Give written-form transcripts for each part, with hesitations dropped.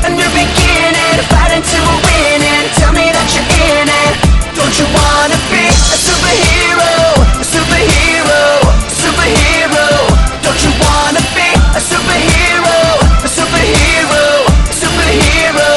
a new beginning, fighting till we're winning. Tell me that you're in it. Don't you wanna be a superhero? A superhero, superhero. Don't you wanna be a superhero? A superhero, superhero.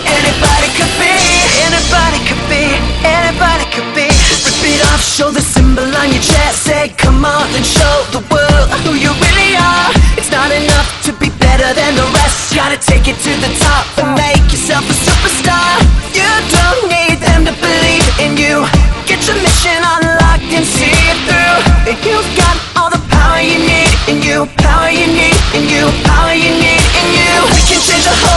Anybody could be, anybody could be, anybody could be. Rip it off, show the symbol on your chest. Say come on and show the world who you really are. It's not enough to be better than the rest. Gotta take it to the top and make yourself a superstar. You don't need them to believe in you. Get your mission unlocked and see it through. You've got all the power you need in you. Power you need in you. Power you need in you. We can change the whole